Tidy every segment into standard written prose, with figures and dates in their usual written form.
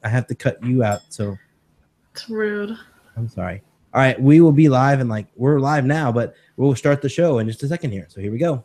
I have to cut you out. So it's rude. I'm sorry. All right, we will be live, and we're live now, but we'll start the show in just a second here. So here we go.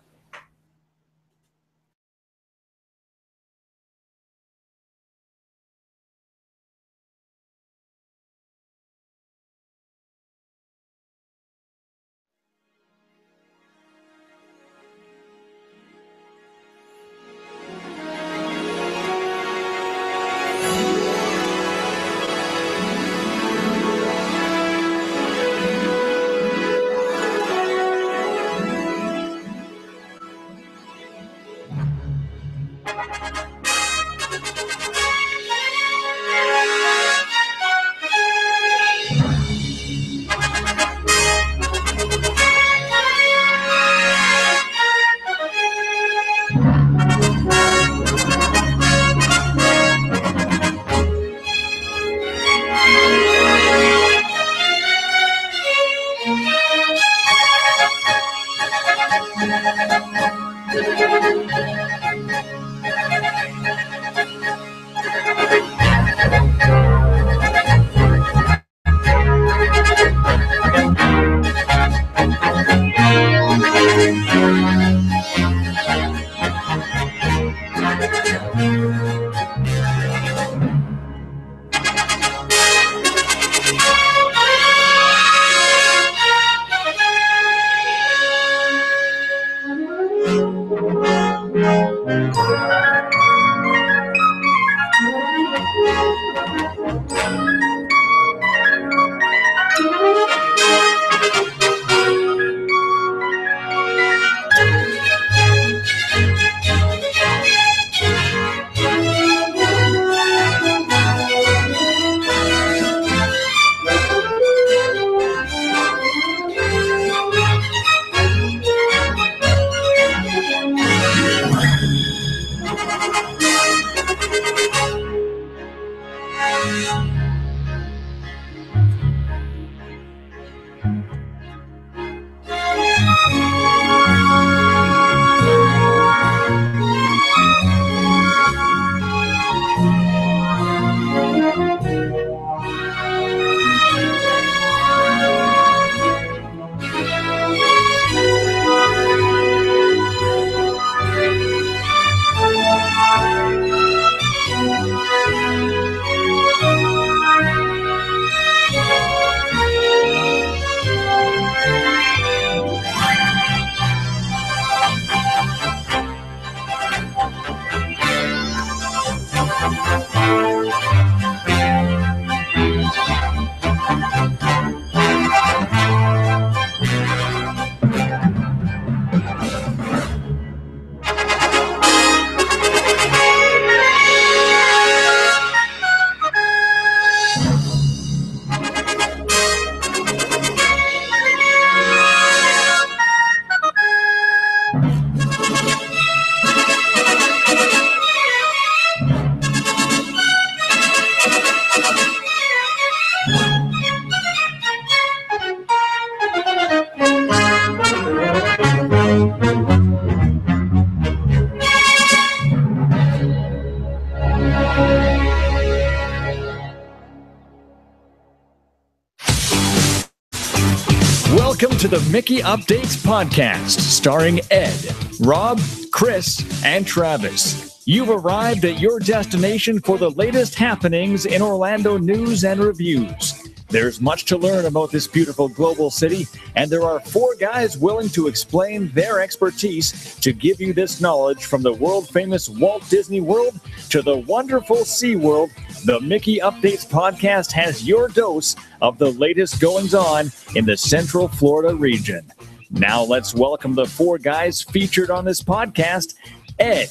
Welcome to the Mickey Updates podcast, starring Ed, Rob, Chris, and Travis. You've arrived at your destination for the latest happenings in Orlando news and reviews. There's much to learn about this beautiful global city, and there are 4 guys willing to explain their expertise to give you this knowledge from the world-famous Walt Disney World to the wonderful SeaWorld. The Mickey Updates podcast has your dose of the latest goings-on in the Central Florida region. Now let's welcome the 4 guys featured on this podcast, Ed,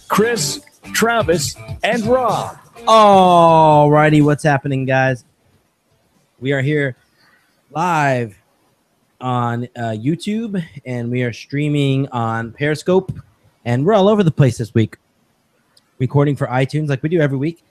Chris, Travis, and Rob. All righty, what's happening, guys? We are here live on YouTube, and we are streaming on Periscope, and we're all over the place this week, recording for iTunes like we do every week.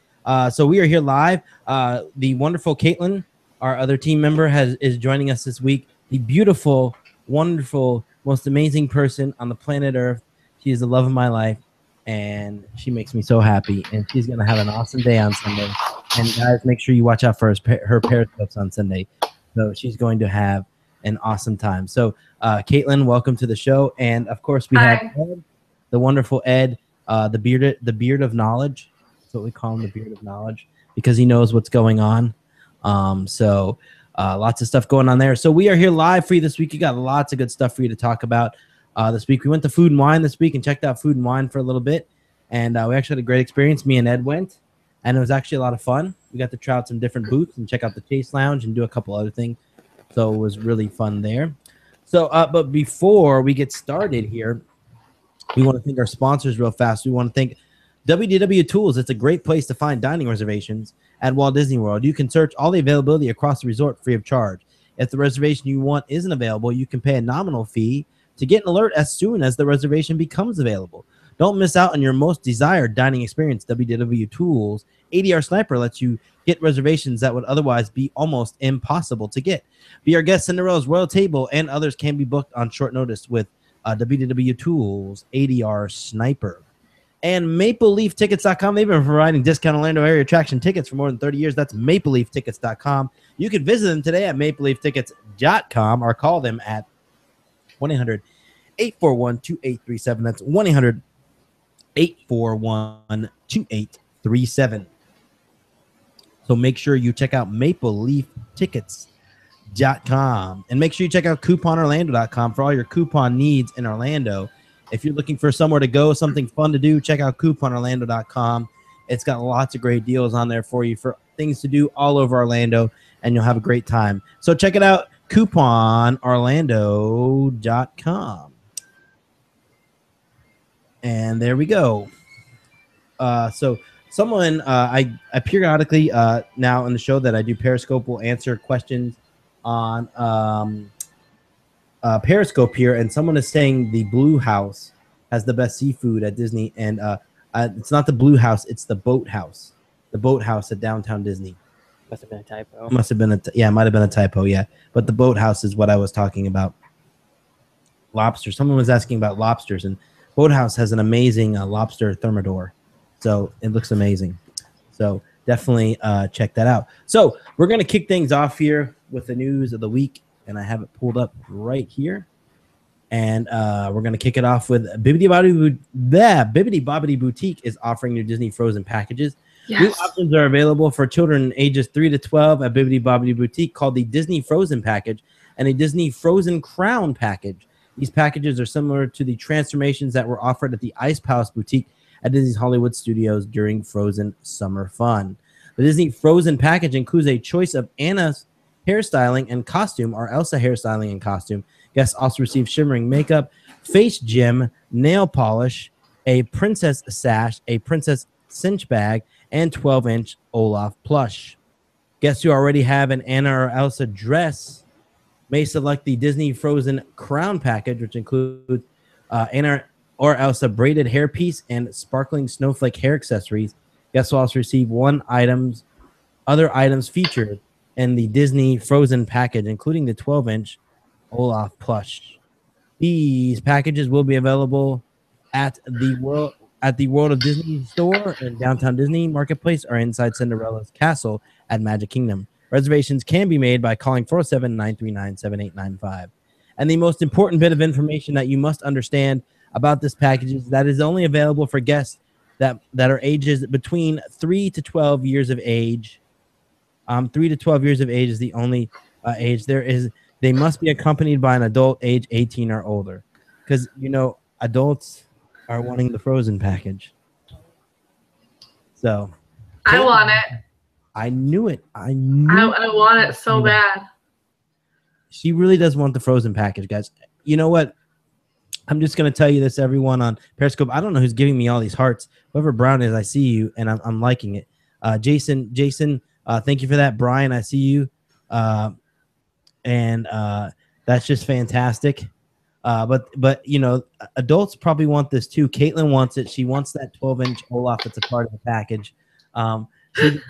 So we are here live. The wonderful Caitlin, our other team member, is joining us this week. The beautiful, wonderful, most amazing person on the planet Earth. She is the love of my life, and she makes me so happy, and she's going to have an awesome day on Sunday. And guys, make sure you watch out for her Periscopes on Sunday. So she's going to have an awesome time. So Caitlin, welcome to the show. And of course we have Ed, the wonderful Ed, the beard of knowledge. That's what we call him, the beard of knowledge, because he knows what's going on. So lots of stuff going on there. So we are here live for you this week. You got lots of good stuff for you to talk about this week. We went to Food and Wine this week and checked out Food and Wine for a little bit. And we actually had a great experience. Me and Ed went, and it was actually a lot of fun. We got to try out some different booths and check out the Chase Lounge and do a couple other things. So it was really fun there. So, but before we get started here, we want to thank our sponsors real fast. We want to thank WDW Tools. It's a great place to find dining reservations at Walt Disney World. You can search all the availability across the resort free of charge. If the reservation you want isn't available, you can pay a nominal fee to get an alert as soon as the reservation becomes available. Don't miss out on your most desired dining experience. WDW Tools ADR Sniper lets you get reservations that would otherwise be almost impossible to get. Be our guest Cinderella's Royal Table, and others can be booked on short notice with WDW Tools ADR Sniper. And MapleLeafTickets.com. They've been providing discount Orlando area attraction tickets for more than 30 years. That's MapleLeafTickets.com. You can visit them today at MapleLeafTickets.com or call them at 1-800-841-2837. That's 1-800-841-2837. So make sure you check out MapleLeafTickets.com. And make sure you check out CouponOrlando.com for all your coupon needs in Orlando. If you're looking for somewhere to go, something fun to do, check out CouponOrlando.com. It's got lots of great deals on there for you for things to do all over Orlando, and you'll have a great time. So check it out, CouponOrlando.com. And there we go. So someone, I periodically now on the show that I do Periscope will answer questions on Periscope here, and someone is saying the Blue House has the best seafood at Disney, and it's not the Blue House, it's the Boat House. The Boat House at Downtown Disney. Must have been a typo. Must have been it might have been a typo, yeah. But the Boat House is what I was talking about. Lobster. Someone was asking about lobsters, and Boat House has an amazing lobster thermidor. So it looks amazing. So definitely check that out. So we're going to kick things off here with the news of the week, and I have it pulled up right here. And we're going to kick it off with Bibbidi Bobbidi Boutique is offering new Disney Frozen packages. Yes. New options are available for children ages 3 to 12 at Bibbidi Bobbidi Boutique, called the Disney Frozen Package and a Disney Frozen Crown Package. These packages are similar to the transformations that were offered at the Ice Palace Boutique at Disney's Hollywood Studios during Frozen Summer Fun. The Disney Frozen Package includes a choice of Anna's hairstyling and costume, or Elsa hairstyling and costume. Guests also receive shimmering makeup, face gem, nail polish, a princess sash, a princess cinch bag, and 12-inch Olaf plush. Guests who already have an Anna or Elsa dress may select the Disney Frozen Crown Package, which includes Anna or Elsa braided hairpiece and sparkling snowflake hair accessories. Guests will also receive other items featured in the Disney Frozen Package, including the 12-inch Olaf plush. These packages will be available at the World of Disney store in Downtown Disney Marketplace or inside Cinderella's Castle at Magic Kingdom. Reservations can be made by calling 407-939-7895. And the most important bit of information that you must understand about this package is that it is only available for guests that are ages between 3 to 12 years of age. 3 to 12 years of age is the only age. They must be accompanied by an adult age 18 or older, because adults are wanting the Frozen package. So I want it. I knew it. I want it so bad. She really does want the Frozen package, guys. You know what? I'm just going to tell you this, everyone on Periscope. I don't know who's giving me all these hearts. Whoever Brown is, I see you, and I'm liking it. Jason, thank you for that. Brian, I see you. And that's just fantastic. But adults probably want this too. Caitlin wants it. She wants that 12-inch Olaf that's a part of the package. It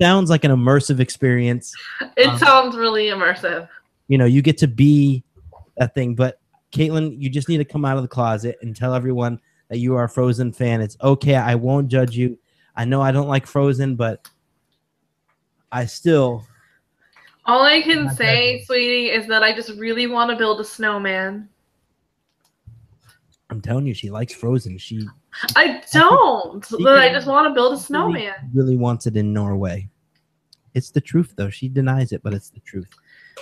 sounds like an immersive experience. It sounds really immersive. You get to be that thing. But Caitlin, you just need to come out of the closet and tell everyone that you are a Frozen fan. It's okay. I won't judge you. I know I don't like Frozen, but I still. All I can say, sweetie, is that I just really want to build a snowman. I'm telling you, she likes Frozen. I don't, but I just want to build a snowman. Really wants it in Norway. It's the truth, though. She denies it, but it's the truth.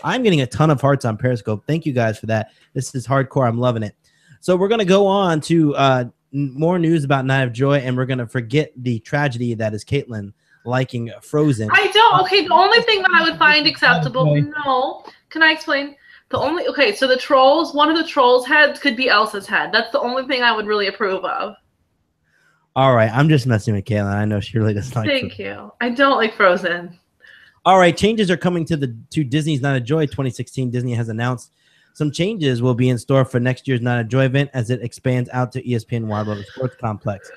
I'm getting a ton of hearts on Periscope. Thank you guys for that. This is hardcore. I'm loving it. So we're going to go on to more news about Night of Joy, and we're going to forget the tragedy that is Caitlin liking Frozen. I don't. Okay, the only thing that I would find acceptable. No. Can I explain? So the trolls, one of the trolls' heads could be Elsa's head. That's the only thing I would really approve of. All right. I'm just messing with Caitlin. I know she really doesn't like Thank you. I don't like Frozen. All right, changes are coming to Disney's Night of Joy 2016. Disney has announced some changes will be in store for next year's Night of Joy event as it expands out to ESPN Wide World of Sports Complex.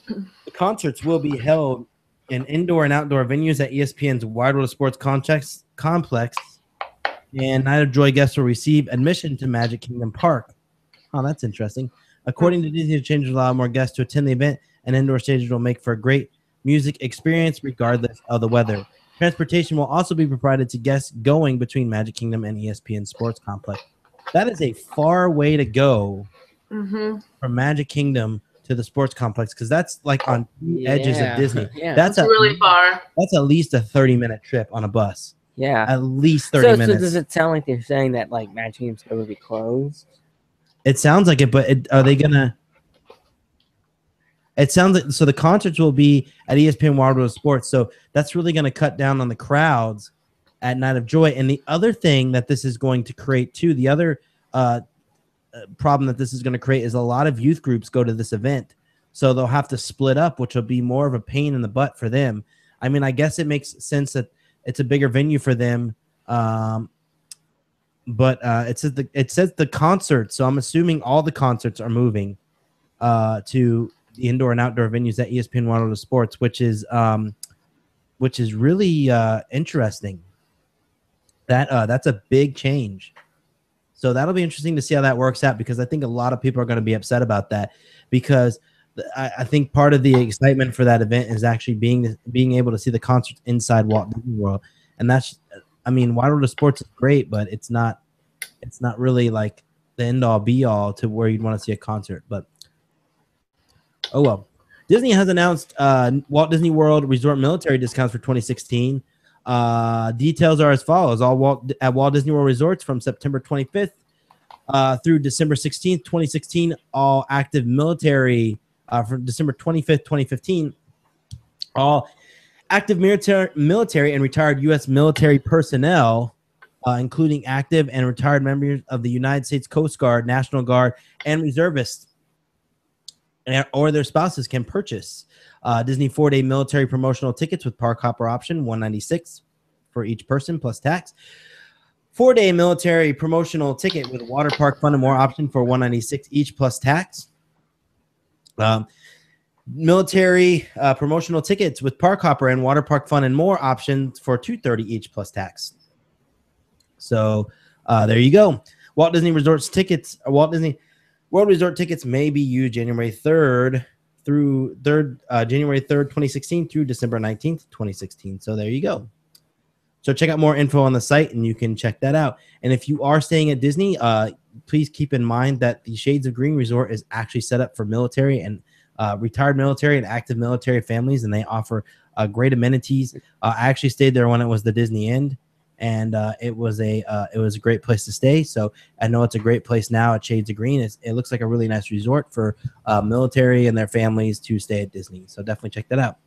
The concerts will be held in indoor and outdoor venues at ESPN's Wide World of Sports complex, and Night of Joy guests will receive admission to Magic Kingdom Park. Oh, that's interesting. According to Disney, the changes will allow more guests to attend the event, and indoor stages will make for a great music experience regardless of the weather. Transportation will also be provided to guests going between Magic Kingdom and ESPN Sports Complex. That is a far way to go from Magic Kingdom to the sports complex, because that's like on the edges of Disney. Yeah. That's really far. That's at least a 30-minute trip on a bus. Yeah. At least 30 minutes. So does it sound like they're saying that like Magic Kingdom's going to be closed? It sounds like it, but are they going to... It sounds like so the concerts will be at ESPN Wide World of Sports, so that's really going to cut down on the crowds at Night of Joy. And the other thing that this is going to create too, the other problem that this is going to create is a lot of youth groups go to this event, so they'll have to split up, which will be more of a pain in the butt for them. I mean, I guess it makes sense that it's a bigger venue for them, but it says the concerts, so I'm assuming all the concerts are moving to the indoor and outdoor venues at ESPN Wide World of Sports, which is really interesting. That's a big change. So that'll be interesting to see how that works out, because I think a lot of people are going to be upset about that, because I think part of the excitement for that event is actually being able to see the concerts inside Walt Disney World. And that's, I mean, Wide World of Sports is great, but it's not really like the end all be all to where you'd want to see a concert. But oh well. Disney has announced Walt Disney World Resort military discounts for 2016. Details are as follows. At Walt Disney World Resorts from September 25th through December 16th, 2016, all active military from December 25th, 2015, all active military and retired U.S. military personnel, including active and retired members of the United States Coast Guard, National Guard, and reservists, or their spouses, can purchase Disney 4-day military promotional tickets with park hopper option, $196 for each person plus tax. 4-day military promotional ticket with water park fun and more option for $196 each plus tax. Military promotional tickets with park hopper and water park fun and more options for $230 each plus tax. So there you go. Walt Disney Resorts tickets, Walt Disney World Resort tickets may be used January 3rd, 2016 through December 19th, 2016. So there you go. So check out more info on the site, and you can check that out. And if you are staying at Disney, please keep in mind that the Shades of Green Resort is actually set up for military and retired military and active military families, and they offer great amenities. I actually stayed there when it was the Disney End, and it was a great place to stay. So I know it's a great place now at Shades of Green. It looks like a really nice resort for military and their families to stay at Disney. So definitely check that out.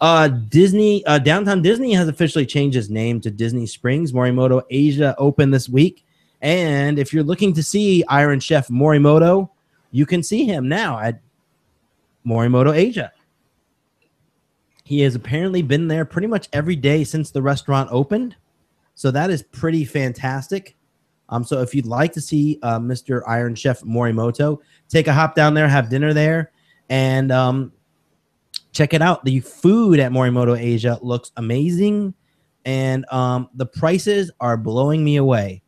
Downtown Disney has officially changed its name to Disney Springs. Morimoto Asia opened this week, and if you're looking to see Iron Chef Morimoto, you can see him now at Morimoto Asia. He has apparently been there pretty much every day since the restaurant opened, so that is pretty fantastic. So if you'd like to see Mr. Iron Chef Morimoto, take a hop down there, have dinner there, and check it out. The food at Morimoto Asia looks amazing, and the prices are blowing me away.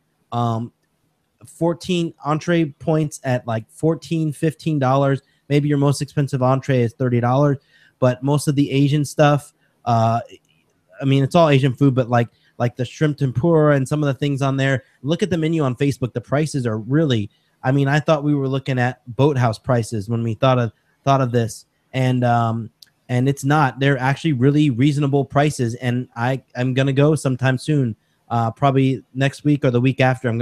14 entree points at like $14, $15. Maybe your most expensive entree is $30, but most of the Asian stuff, I mean, it's all Asian food, but like the shrimp tempura and some of the things on there. Look at the menu on Facebook. The prices are really, I mean, I thought we were looking at boathouse prices when we thought of this, and it's not. They're actually really reasonable prices, and I'm gonna go sometime soon, probably next week or the week after.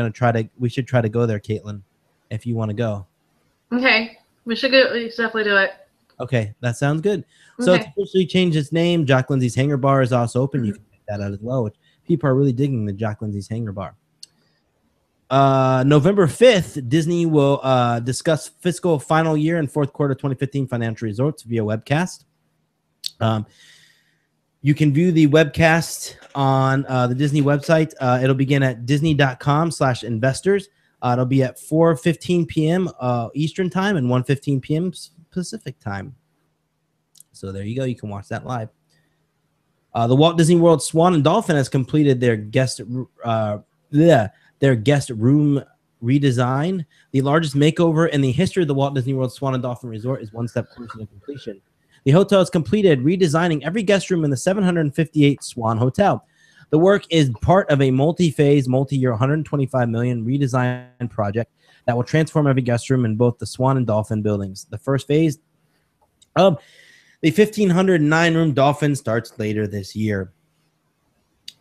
We should try to go there, Caitlin, if you want to go. Okay, we should go. We should definitely do it. Okay, that sounds good. So Okay. it's officially changed its name. Jack Lindsay's Hangar Bar is also open. You can check that out as well, which people are really digging the Jack Lindsay's Hangar Bar. November 5th, Disney will discuss fiscal final year and fourth quarter 2015 financial results via webcast. You can view the webcast on the Disney website. It'll begin at disney.com/investors. It'll be at 4:15 p.m. Eastern time and 1:15 p.m. Pacific time. So there you go. You can watch that live. The Walt Disney World Swan and Dolphin has completed their guest room redesign. The largest makeover in the history of the Walt Disney World Swan and Dolphin Resort is one step closer to completion. The hotel has completed redesigning every guest room in the 758 Swan Hotel. The work is part of a multi-phase, multi-year, $125 million redesign project that will transform every guest room in both the Swan and Dolphin buildings. The first phase of the 1,509-room Dolphin starts later this year.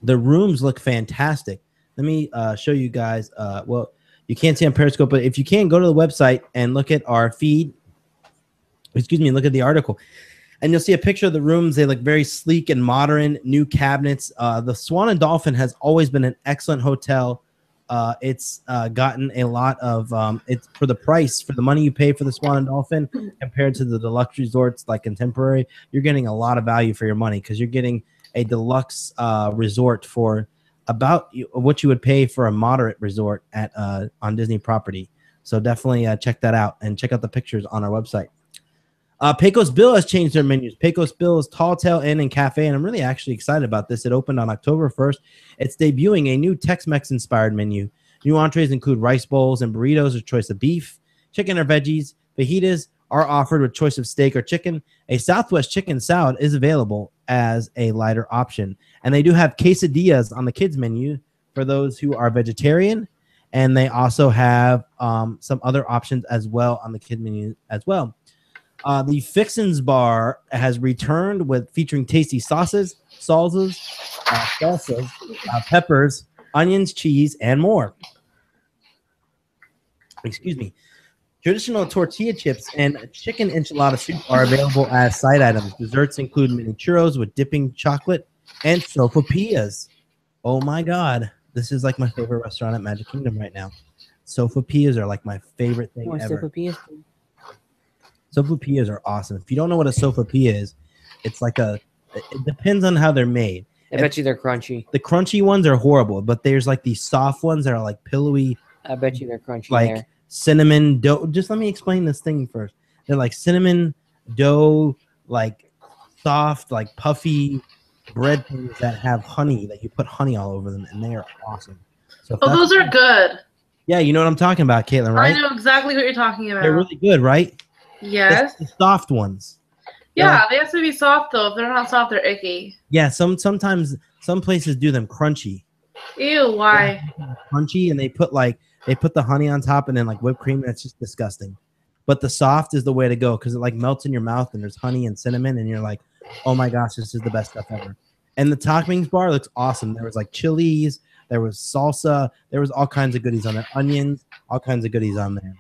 The rooms look fantastic. Let me show you guys. Well, you can't see on Periscope, but if you can, go to the website and look at our feed. Excuse me, look at the article. And you'll see a picture of the rooms. They look very sleek and modern, new cabinets. The Swan and Dolphin has always been an excellent hotel. It's gotten a lot of it's for the price, for the money you pay for the Swan and Dolphin compared to the deluxe resorts like Contemporary. You're getting a lot of value for your money because you're getting a deluxe resort for about what you would pay for a moderate resort at on Disney property. So definitely check that out and check out the pictures on our website. Pecos Bill has changed their menus. Pecos Bill is Tall Tale Inn and Cafe, and I'm really actually excited about this. It opened on October 1st. It's debuting a new Tex-Mex inspired menu. New entrees include rice bowls and burritos with choice of beef, chicken or veggies. Fajitas are offered with choice of steak or chicken. A Southwest chicken salad is available as a lighter option. And they do have quesadillas on the kids menu for those who are vegetarian. And they also have some other options as well on the kid menu as well. The Fixins Bar has returned with featuring tasty sauces, salsas, peppers, onions, cheese, and more. Excuse me. Traditional tortilla chips and chicken enchilada soup are available as side items. Desserts include mini churros with dipping chocolate and sopapillas. Oh my God. This is like my favorite restaurant at Magic Kingdom right now. Sopapillas are like my favorite thing ever. Sopapillas? Sopapillas are awesome. If you don't know what a sopapilla is, it's like it depends on how they're made. I bet you they're crunchy. The crunchy ones are horrible, but there's like these soft ones that are like pillowy. I bet you they're crunchy. Like cinnamon dough. Just let me explain this thing first. They're like cinnamon dough, like soft, like puffy bread things that have honey, that you put honey all over them, and they are awesome. So those are good. Yeah, you know what I'm talking about, Caitlin, right? I know exactly what you're talking about. They're really good, right? Yes. That's the soft ones. Yeah, they have to be soft though. If they're not soft, they're icky. Yeah, sometimes some places do them crunchy. Ew, why? Crunchy, and they put the honey on top and then like whipped cream. That's just disgusting. But the soft is the way to go because it like melts in your mouth and there's honey and cinnamon and you're like, oh my gosh, this is the best stuff ever. And the toppings bar looks awesome. There was like chilies, there was salsa, there was all kinds of goodies on there, onions, all kinds of goodies on there.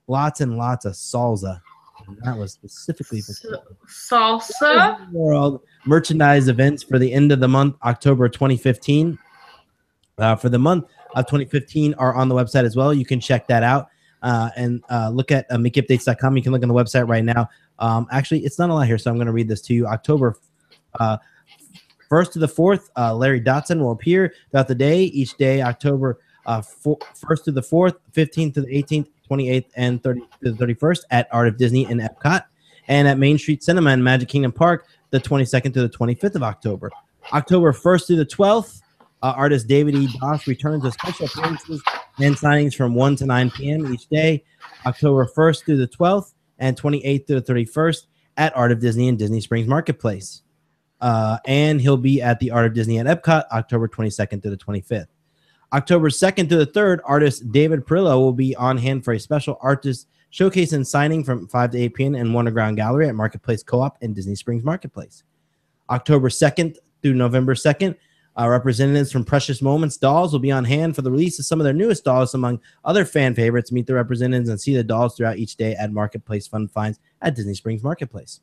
Lots and lots of salsa. And that was specifically for salsa. World merchandise events for the end of the month, October 2015. For the month of 2015 are on the website as well. You can check that out and look at MickeyUpdates.com. You can look on the website right now. Actually, it's not a lot here, so I'm going to read this to you. October 1st to the 4th, Larry Dotson will appear throughout the day. Each day, October 1st to the 4th, 15th to the 18th, 28th, and 30th to the 31st at Art of Disney in Epcot, and at Main Street Cinema in Magic Kingdom Park, the 22nd to the 25th of October. October 1st through the 12th, artist David E. Doss returns with special appearances and signings from 1 to 9 p.m. each day. October 1st through the 12th and 28th to the 31st at Art of Disney in Disney Springs Marketplace. And he'll be at the Art of Disney at Epcot October 22nd to the 25th. October 2nd to the 3rd, artist David Perillo will be on hand for a special artist showcase and signing from 5 to 8 p.m. in Wonderground Gallery at Marketplace Co-op in Disney Springs Marketplace. October 2nd through November 2nd, representatives from Precious Moments Dolls will be on hand for the release of some of their newest dolls, among other fan favorites. Meet the representatives and see the dolls throughout each day at Marketplace Fun Finds at Disney Springs Marketplace.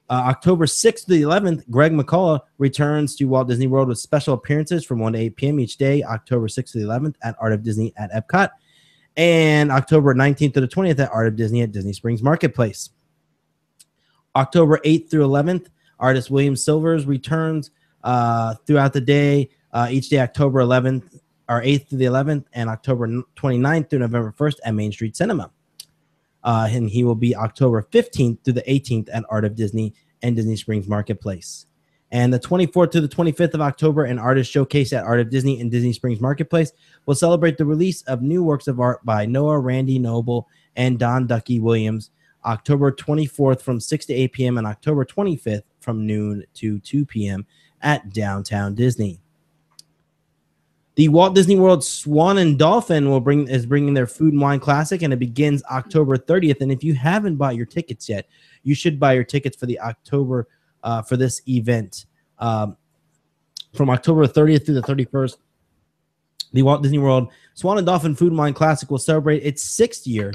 October 6th to the 11th, Greg McCullough returns to Walt Disney World with special appearances from 1 to 8 p.m. each day, October 6th to the 11th at Art of Disney at Epcot, and October 19th to the 20th at Art of Disney at Disney Springs Marketplace. October 8th through 11th, artist William Silvers returns throughout the day, each day October 11th or 8th to the 11th, and October 29th through November 1st at Main Street Cinema. And he will be October 15th through the 18th at Art of Disney and Disney Springs Marketplace. And the 24th to the 25th of October, an artist showcase at Art of Disney and Disney Springs Marketplace will celebrate the release of new works of art by Noah Randy Noble and Don Ducky Williams, October 24th from 6 to 8 p.m. and October 25th from noon to 2 p.m. at Downtown Disney. The Walt Disney World Swan and Dolphin is bringing their Food and Wine Classic, and it begins October 30th. And if you haven't bought your tickets yet, you should buy your tickets for the October for this event. From October 30th through the 31st, the Walt Disney World Swan and Dolphin Food and Wine Classic will celebrate its 6th year,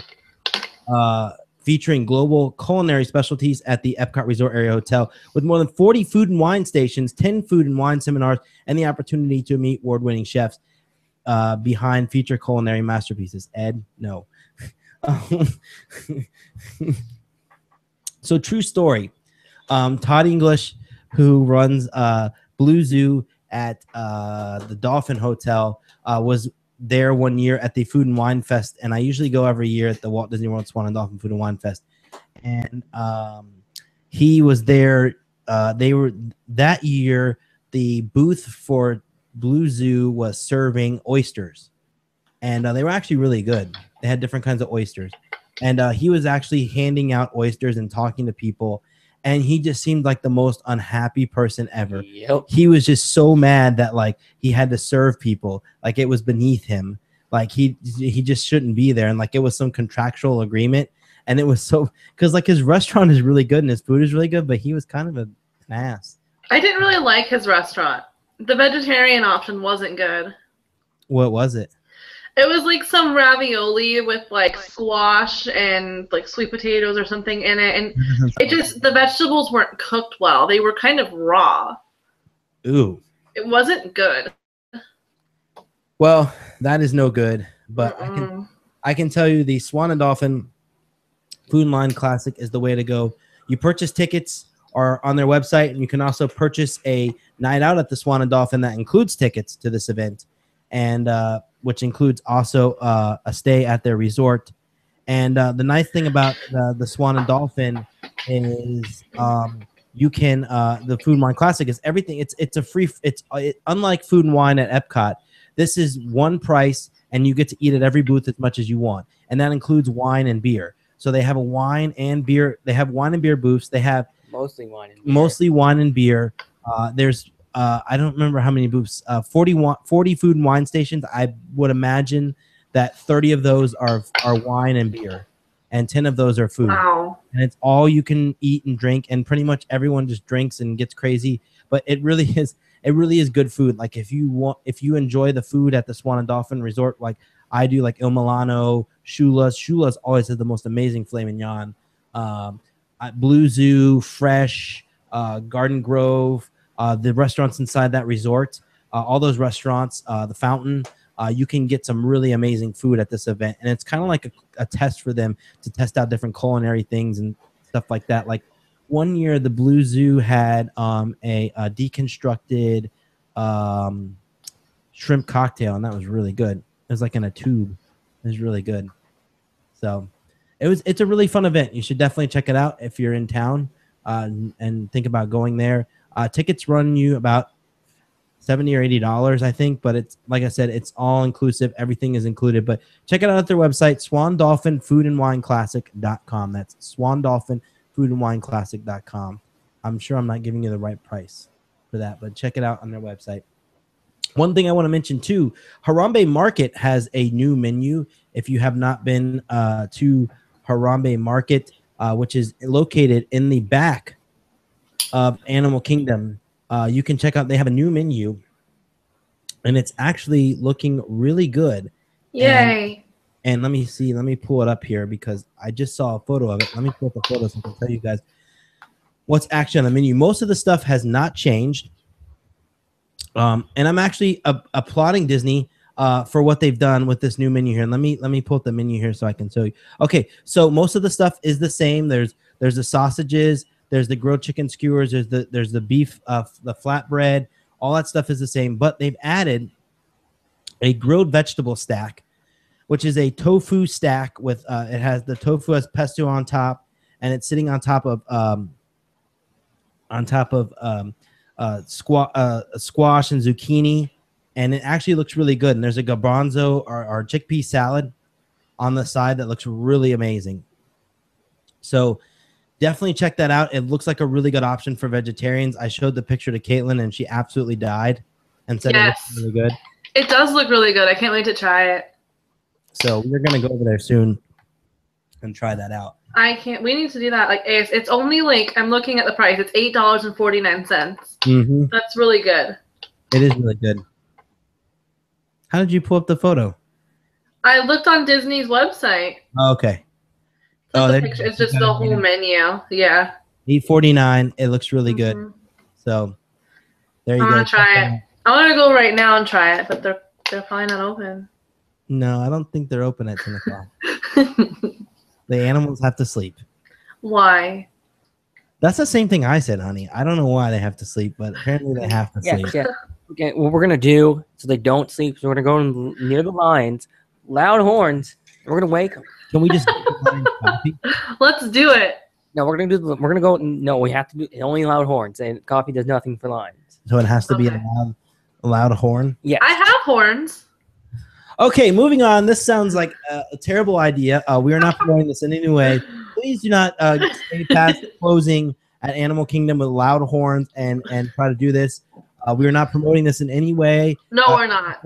featuring global culinary specialties at the Epcot Resort Area Hotel with more than 40 food and wine stations, 10 food and wine seminars, and the opportunity to meet award-winning chefs behind feature culinary masterpieces. Ed, no. So true story. Todd English, who runs Blue Zoo at the Dolphin Hotel, was there one year at the Food and Wine Fest, and I usually go every year at the Walt Disney World Swan and Dolphin Food and Wine Fest. And he was there. They were that year. The booth for Blue Zoo was serving oysters, and they were actually really good. They had different kinds of oysters, and he was actually handing out oysters and talking to people. And he just seemed like the most unhappy person ever. Yep. He was just so mad that like he had to serve people, like it was beneath him. Like he just shouldn't be there, and like it was some contractual agreement. And it was so because like his restaurant is really good and his food is really good, but he was kind of an ass. I didn't really like his restaurant. The vegetarian option wasn't good. What was it? It was like some ravioli with like squash and like sweet potatoes or something in it, and it just the vegetables weren't cooked well. They were kind of raw. Ooh. It wasn't good. Well, that is no good. But I can tell you the Swan and Dolphin Food and Wine Classic is the way to go. You purchase tickets or on their website, and you can also purchase a night out at the Swan and Dolphin that includes tickets to this event, and which includes also a stay at their resort. And the nice thing about the Swan and Dolphin is you can the Food and Wine Classic is everything. It's a free. Unlike Food and Wine at Epcot, this is one price, and you get to eat at every booth as much as you want, and that includes wine and beer. So they have a wine and beer. They have wine and beer booths. They have mostly wine and beer. Mostly wine and beer. There's I don't remember how many booths. 40 food and wine stations. I would imagine that 30 of those are wine and beer, and 10 of those are food. Wow. And it's all you can eat and drink, and pretty much everyone just drinks and gets crazy. But it really is good food. Like if you enjoy the food at the Swan and Dolphin Resort, like I do, like Il Milano, Shula's always has the most amazing filet mignon. Blue Zoo, Fresh, Garden Grove, the restaurants inside that resort, all those restaurants, the Fountain, you can get some really amazing food at this event. And it's kind of like a test for them to test out different culinary things and stuff like that. Like one year, the Blue Zoo had a deconstructed shrimp cocktail, and that was really good. It was like in a tube. It was really good. So it's a really fun event. You should definitely check it out if you're in town and think about going there. Tickets run you about $70 or $80, I think, but it's like I said, it's all inclusive. Everything is included. But check it out at their website, swandolphinfoodandwineclassic.com. That's swandolphinfoodandwineclassic.com. I'm sure I'm not giving you the right price for that, but check it out on their website. One thing I want to mention too, Harambe Market has a new menu. If you have not been to Harambe Market, which is located in the back of Animal Kingdom, you can check out. They have a new menu, and it's actually looking really good. Yay! And let me see. Let me pull it up here because I just saw a photo of it. Let me pull up the photo so I can tell you guys what's actually on the menu. Most of the stuff has not changed. And I'm actually applauding Disney for what they've done with this new menu here. And let me pull up the menu here so I can show you. Okay, so most of the stuff is the same. There's the sausages, there's the grilled chicken skewers, there's the beef, the flatbread. All that stuff is the same, but they've added a grilled vegetable stack, which is a tofu stack with it has the tofu as pesto on top, and it's sitting on top of squash and zucchini, and it actually looks really good. And there's a garbanzo or chickpea salad on the side that looks really amazing. So definitely check that out. It looks like a really good option for vegetarians. I showed the picture to Caitlin, and she absolutely died and said it looks really good. It does look really good. I can't wait to try it. So we're going to go over there soon and try that out. I can't. We need to do that. Like, it's only like, I'm looking at the price. It's $8.49. Mm-hmm. That's really good. It is really good. How did you pull up the photo? I looked on Disney's website. Oh, okay. It's just the whole menu. Yeah. $8.49. It looks really good. So there you go. I'm gonna try it. I want to go right now and try it, but they're probably not open. No, I don't think they're open at 10 o'clock. The animals have to sleep. Why? That's the same thing I said, honey. I don't know why they have to sleep, but apparently they have to sleep. Yeah. Okay, what we're gonna do so they don't sleep? So we're gonna go near the lions, loud horns, and we're gonna wake them. Can we just get the lions coffee? Let's do it. No, we're gonna go. No, we have to do only loud horns, and coffee does nothing for lions. So it has to be a loud horn. Yes. I have horns. Okay, moving on. This sounds like a terrible idea. We are not promoting this in any way. Please do not stay past closing at Animal Kingdom with loud horns and try to do this. We are not promoting this in any way. No, we're not.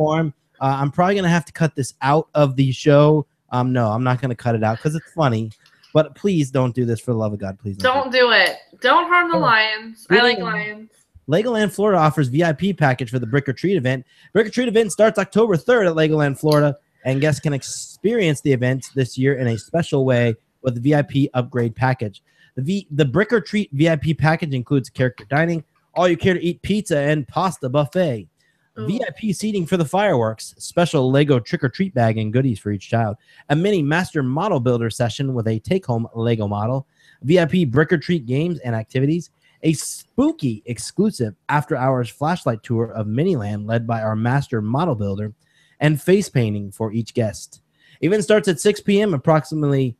I'm probably going to have to cut this out of the show. No, I'm not going to cut it out because it's funny. But please don't do this for the love of God. Please don't do it. Don't harm the lions. I like lions. Legoland Florida offers VIP package for the Brick or Treat event. Brick or Treat event starts October 3rd at Legoland Florida, and guests can experience the event this year in a special way with the VIP upgrade package. The Brick or Treat VIP package includes character dining, all-you-care-to-eat pizza and pasta buffet, VIP seating for the fireworks, special Lego trick-or-treat bag and goodies for each child, a mini master model builder session with a take-home Lego model, VIP Brick or Treat games and activities, a spooky exclusive after-hours flashlight tour of Miniland led by our master model builder, and face painting for each guest. Event starts at 6 p.m. approximately.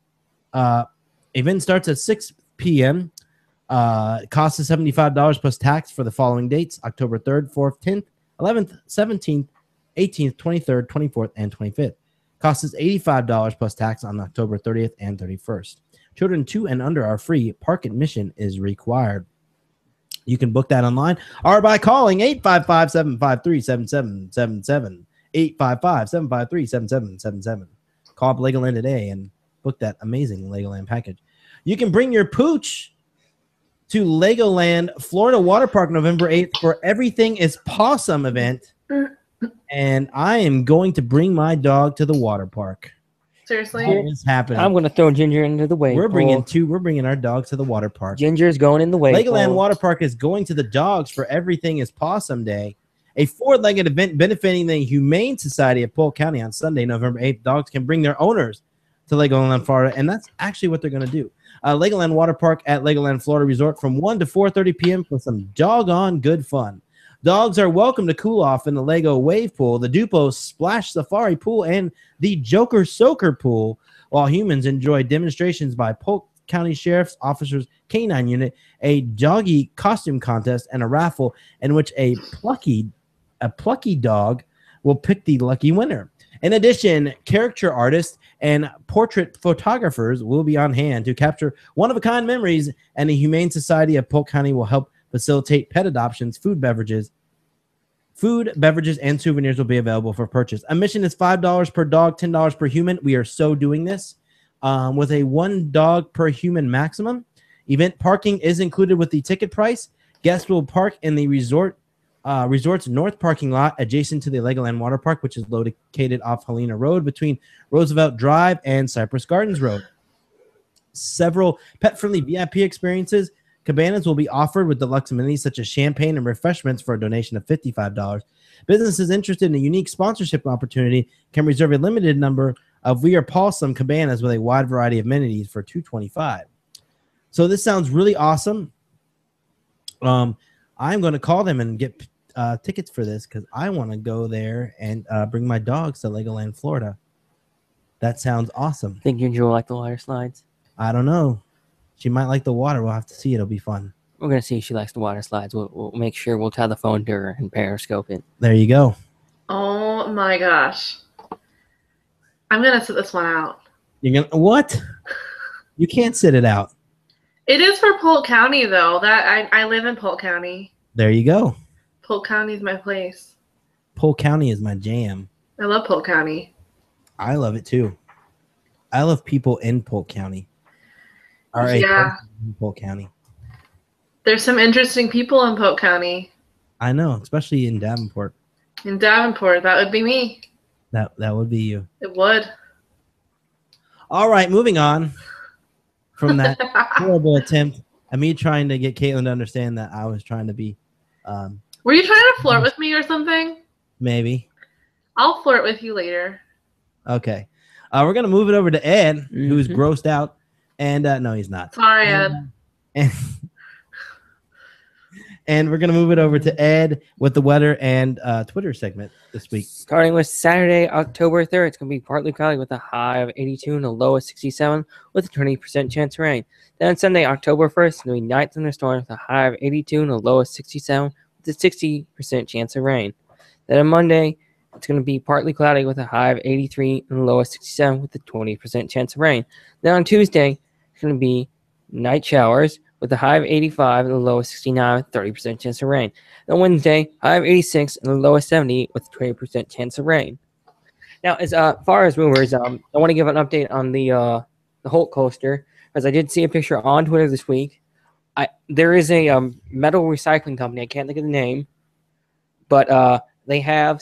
Event starts at 6 p.m. Cost is $75 plus tax for the following dates: October 3rd, 4th, 10th, 11th, 17th, 18th, 23rd, 24th, and 25th. Cost is $85 plus tax on October 30th and 31st. Children 2 and under are free. Park admission is required. You can book that online or by calling 855-753-7777. 855-753-7777. Call up Legoland today and book that amazing Legoland package. You can bring your pooch to Legoland Florida Water Park November 8th for Everything is Possum event. And I am going to bring my dog to the water park. Seriously? What is happening? I'm going to throw Ginger into the wave. We're bringing our dogs to the water park. Ginger's going in the wave. Legoland Water Park is going to the dogs for Everything is Possum Day, a four-legged event benefiting the Humane Society of Polk County on Sunday, November 8th. Dogs can bring their owners to Legoland, Florida, and that's actually what they're going to do. Legoland Water Park at Legoland Florida Resort from 1 to 4:30 p.m. for some doggone good fun. Dogs are welcome to cool off in the Lego Wave Pool, the Dupo Splash Safari Pool, and the Joker Soaker Pool, while humans enjoy demonstrations by Polk County Sheriff's Officers K-9 Unit, a doggy costume contest, and a raffle in which a plucky dog will pick the lucky winner. In addition, character artists and portrait photographers will be on hand to capture one-of-a-kind memories, and the Humane Society of Polk County will help facilitate pet adoptions. Food, beverages, and souvenirs will be available for purchase. Admission is $5 per dog, $10 per human. We are so doing this with a 1 dog per human maximum. Event parking is included with the ticket price. Guests will park in the resort's north parking lot adjacent to the Legoland Water Park, which is located off Helena Road between Roosevelt Drive and Cypress Gardens Road. Several pet-friendly VIP experiences. Cabanas will be offered with deluxe amenities such as champagne and refreshments for a donation of $55. Businesses interested in a unique sponsorship opportunity can reserve a limited number of We Are Paulsome cabanas with a wide variety of amenities for $225. So this sounds really awesome. I'm going to call them and get tickets for this because I want to go there and bring my dogs to Legoland, Florida. That sounds awesome. Think you enjoy like the water slides? I don't know. She might like the water. We'll have to see. It'll be fun. We're going to see if she likes the water slides. We'll make sure we'll tie the phone to her and periscope it. There you go. Oh my gosh. I'm going to sit this one out. You're going to what? You can't sit it out. It is for Polk County, though. That I live in Polk County. There you go. Polk County is my place. Polk County is my jam. I love Polk County. I love it too. I love people in Polk County. All right. Yeah. In Polk County. There's some interesting people in Polk County. I know, especially in Davenport. In Davenport, that would be me. That would be you. It would. All right, moving on from that horrible attempt at me trying to get Caitlin to understand that I was trying to be. Were you trying to flirt with me or something? Maybe. I'll flirt with you later. Okay. We're going to move it over to Ed, who's grossed out. And no, he's not. Sorry, Ed. And we're going to move it over to Ed with the weather and Twitter segment this week. Starting with Saturday, October 3rd, it's going to be partly cloudy with a high of 82 and a low of 67 with a 20% chance of rain. Then on Sunday, October 1st, it's going to be night thunderstorms with a high of 82 and a low of 67 with a 60% chance of rain. Then on Monday, it's going to be partly cloudy with a high of 83 and a low of 67 with a 20% chance of rain. Then on Tuesday, it's going to be night showers with a high of 85 and a low of 69 with 30% chance of rain. Then Wednesday, high of 86 and a low of 70 with 20% chance of rain. Now, as far as rumors, I want to give an update on the Hulk coaster, because I did see a picture on Twitter this week. There is a metal recycling company. I can't think of the name, but they have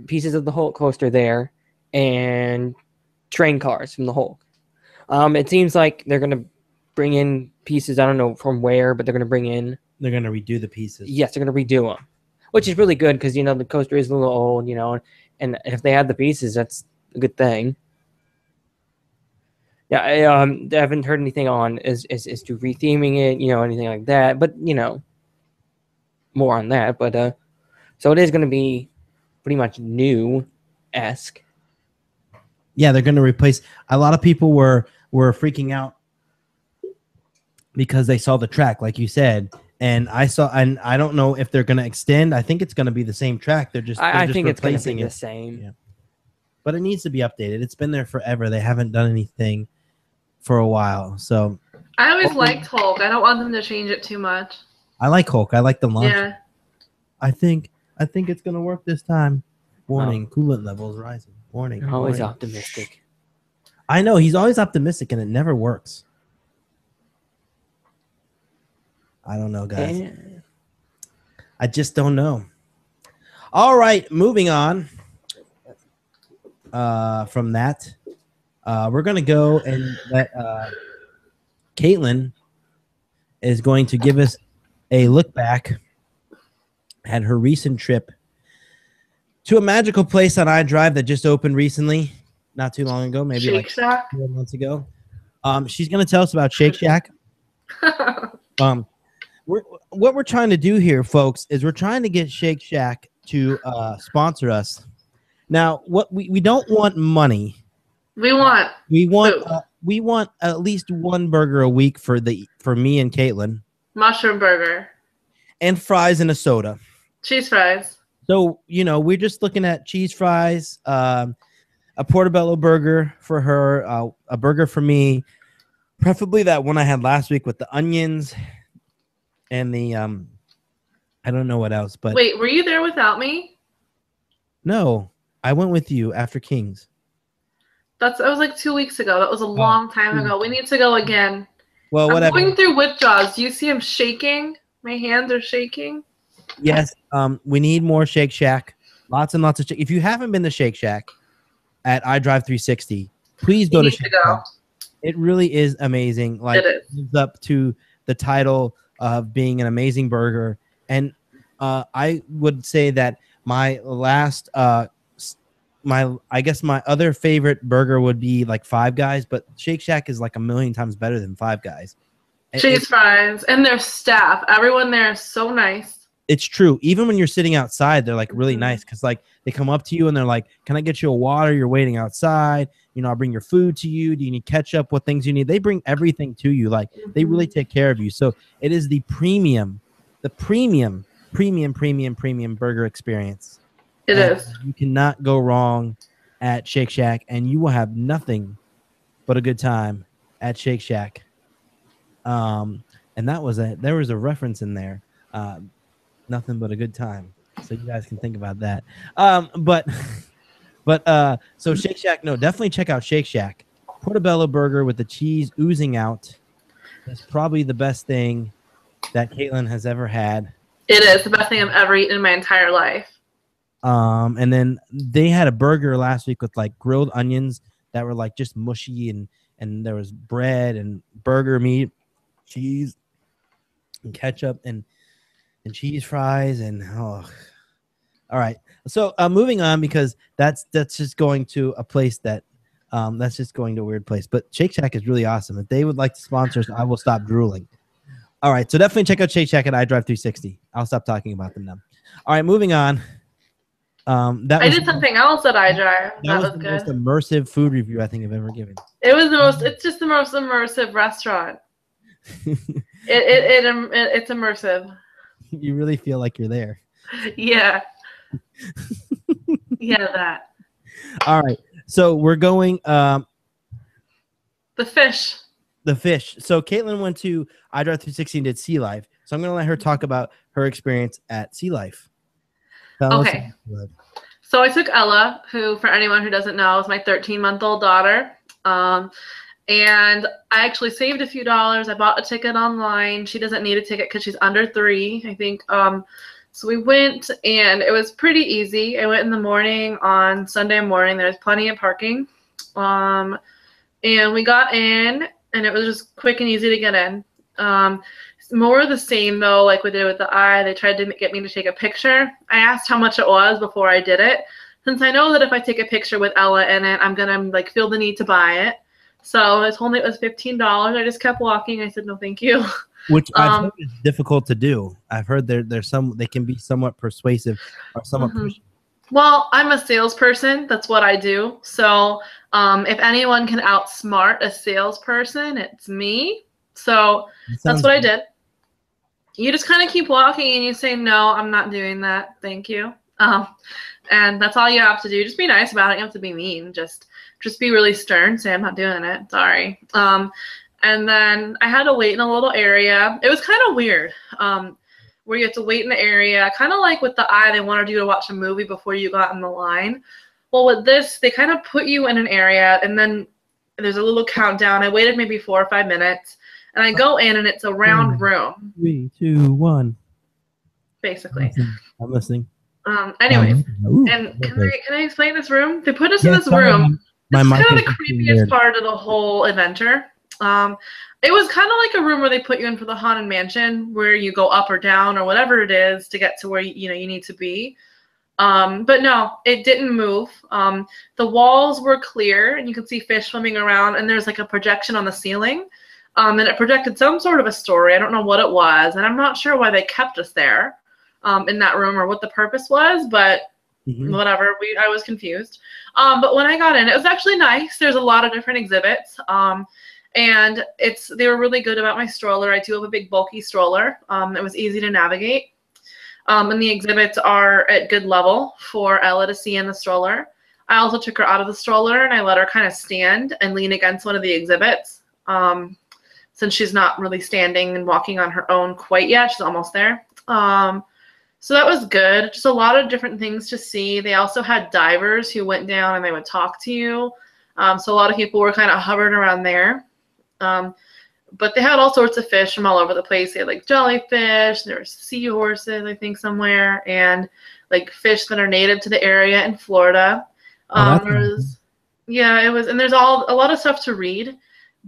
pieces of the Hulk coaster there and train cars from the Hulk. It seems like they're going to bring in pieces. I don't know from where, but they're going to bring in. They're going to redo the pieces. Yes, they're going to redo them, which is really good because, the coaster is a little old, and if they had the pieces, that's a good thing. Yeah, I haven't heard anything on as to retheming it, anything like that, but, more on that. But so it is going to be pretty much new-esque. Yeah, they're going to replace. A lot of people were freaking out because they saw the track, like you said, and I don't know if they're going to extend. I think it's going to be the same track. They're just I think it's going to replacing be the same. Yeah. But it needs to be updated. It's been there forever. They haven't done anything for a while. So I always liked Hulk. I don't want them to change it too much. I like Hulk. I like the launch. Yeah. I think it's going to work this time. Warning, coolant levels rising. Warning. Always warning. optimistic. I know. He's always optimistic, and it never works. I don't know, guys. I just don't know. All right, moving on from that. We're going to go and let Caitlin is going to give us a look back at her recent trip to a magical place on iDrive that just opened recently, not too long ago, maybe Shake Shack? 4 months ago. She's going to tell us about Shake Shack. What we're trying to do here, folks, is we're trying to get Shake Shack to sponsor us. Now, what we don't want money. We want at least one burger a week for me and Caitlin. mushroom burger. And fries and a soda. Cheese fries. So, you know, we're just looking at cheese fries, a portobello burger for her, a burger for me, preferably that one I had last week with the onions and the I don't know what else, but Wait, were you there without me? no, I went with you after King's. That was like 2 weeks ago. That was a long time ago. We need to go again. Well, I'm whatever. going through withdrawals. Do you see him shaking? My hands are shaking. Yes, we need more Shake Shack. Lots and lots of if you haven't been to Shake Shack at iDrive 360, please go to Shake Shack. It really is amazing. Like it lives up to the title of being an amazing burger. And I would say that my last I guess my other favorite burger would be like Five Guys, but Shake Shack is like a million times better than Five Guys. Cheese fries and their staff. Everyone there is so nice. It's true. Even when you're sitting outside, they're like really nice because like they come up to you and they're like, "Can I get you a water? You're waiting outside. You know, I'll bring your food to you. Do you need ketchup? What things you need?" They bring everything to you. Like they really take care of you. So it is the premium burger experience. It is. You cannot go wrong at Shake Shack, and you will have nothing but a good time at Shake Shack. And there was a reference in there. Nothing but a good time. So you guys can think about that. So Shake Shack, no, definitely check out Shake Shack. Portobello burger with the cheese oozing out. That's probably the best thing that Caitlin has ever had. It is the best thing I've ever eaten in my entire life. And then they had a burger last week with like grilled onions that were like just mushy and there was bread and burger meat, cheese and ketchup and cheese fries and all right. So moving on because that's just going to a place that that's just going to a weird place. But Shake Shack is really awesome. If they would like to sponsor us, I will stop drooling. All right, so definitely check out Shake Shack at iDrive 360. I'll stop talking about them now. All right, moving on. I did something else at iDrive. That was the good. most immersive food review I think I've ever given. It was the most. It's just the most immersive restaurant. It's immersive. You really feel like you're there. Yeah. Yeah, that. All right, so we're going. The fish. The fish. So Caitlin went to iDrive 360 and did Sea Life. So I'm going to let her talk about her experience at Sea Life. Okay. So I took Ella, who, for anyone who doesn't know, is my 13-month-old daughter. And I actually saved a few dollars. I bought a ticket online. She doesn't need a ticket because she's under 3, I think. So we went, and it was pretty easy. I went in the morning on Sunday morning. There was plenty of parking. And we got in, and it was just quick and easy to get in. More of the same, though, like we did with the eye. They tried to get me to take a picture. I asked how much it was before I did it, since I know that if I take a picture with Ella in it, I'm going to like feel the need to buy it. So I told me it was $15. I just kept walking. I said, no, thank you. Which I've heard is difficult to do. I've heard they can be somewhat persuasive or somewhat pushy. Well, I'm a salesperson. That's what I do. So if anyone can outsmart a salesperson, it's me. So that's what I did. You just kind of keep walking and you say, no, I'm not doing that. Thank you. And that's all you have to do. Just be nice about it. You don't have to be mean. Just be really stern. Say, I'm not doing it. Sorry. And then I had to wait in a little area. It was kind of weird where you have to wait in the area. Kind of like with the eye, they wanted you to watch a movie before you got in the line. Well, with this, they kind of put you in an area, and then there's a little countdown. I waited maybe 4 or 5 minutes. And I go in, and it's a round room. 3, 2, 1. Basically. I'm listening. Anyways, and can I explain this room? They put us in this room. It's kind of the creepiest part of the whole adventure. It was kind of like a room where they put you in for the Haunted Mansion, where you go up or down or whatever it is to get to where you need to be. But no, it didn't move. The walls were clear, and you could see fish swimming around, and there's like a projection on the ceiling. And it projected some sort of a story. I don't know what it was, and I'm not sure why they kept us there in that room or what the purpose was, but whatever. I was confused. But when I got in, it was actually nice. There's a lot of different exhibits, and they were really good about my stroller. I do have a big bulky stroller. It was easy to navigate. And the exhibits are at good level for Ella to see in the stroller. I also took her out of the stroller and I let her kind of stand and lean against one of the exhibits. Since she's not really standing and walking on her own quite yet. She's almost there. So that was good. Just a lot of different things to see. They also had divers who went down and they would talk to you. So a lot of people were kind of hovering around there. But they had all sorts of fish from all over the place. They had like jellyfish, there were seahorses, I think, somewhere, and like fish that are native to the area in Florida. Yeah, it was, and there's a lot of stuff to read,